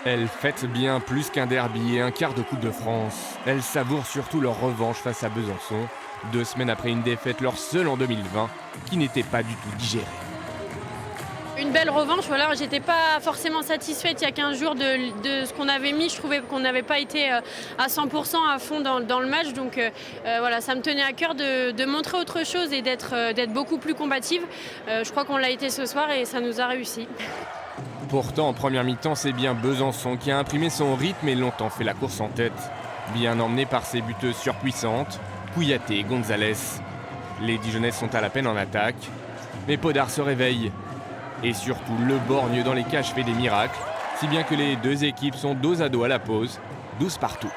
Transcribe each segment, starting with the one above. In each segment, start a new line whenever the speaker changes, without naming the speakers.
Elles fêtent bien plus qu'un derby et un quart de Coupe de France. Elles savourent surtout leur revanche face à Besançon, 2 semaines après une défaite, leur seule en 2020, qui n'était pas du tout digérée.
Une belle revanche, voilà, j'étais pas forcément satisfaite il y a 15 jours de ce qu'on avait mis. Je trouvais qu'on n'avait pas été à 100% à fond dans le match. Donc voilà, ça me tenait à cœur de montrer autre chose et d'être beaucoup plus combative. Je crois qu'on l'a été ce soir et ça nous a réussi.
Pourtant, en première mi-temps, c'est bien Besançon qui a imprimé son rythme et longtemps fait la course en tête. Bien emmené par ses buteuses surpuissantes, Kouyaté et Gonzalez. Les Dijonnais sont à la peine en attaque, mais Podar se réveille. Et surtout, le borgne dans les cages fait des miracles, si bien que les deux équipes sont dos à dos à la pause, 12 partout.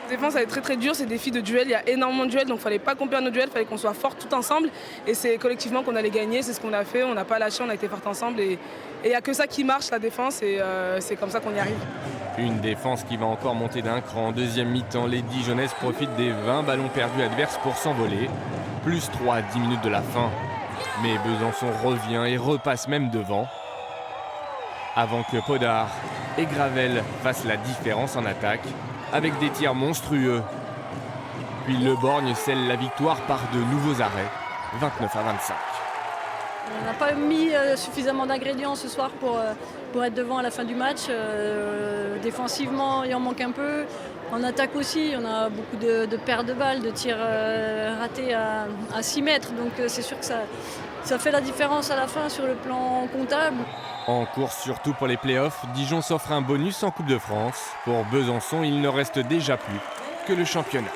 La défense elle est très très dure, c'est des défis de duel, il y a énormément de duels, donc il ne fallait pas qu'on perde nos duels, il fallait qu'on soit forts tout ensemble. Et c'est collectivement qu'on allait gagner, c'est ce qu'on a fait, on n'a pas lâché, on a été forts ensemble. Et il n'y a que ça qui marche, la défense, et c'est comme ça qu'on y arrive.
Une défense qui va encore monter d'un cran. En deuxième mi-temps, les Dijonnaises profitent des 20 ballons perdus adverses pour s'envoler. Plus 3 à 10 minutes de la fin. Mais Besançon revient et repasse même devant. Avant que Podar et Gravel fassent la différence en attaque, avec des tirs monstrueux. Puis le Borgne scelle la victoire par de nouveaux arrêts, 29 à 25.
On n'a pas mis suffisamment d'ingrédients ce soir pour être devant à la fin du match. Défensivement, il en manque un peu. En attaque aussi, on a beaucoup de pertes de balles, de tirs ratés à 6 mètres. Donc c'est sûr que ça fait la différence à la fin sur le plan comptable.
En course surtout pour les playoffs, Dijon s'offre un bonus en Coupe de France. Pour Besançon, il ne reste déjà plus que le championnat.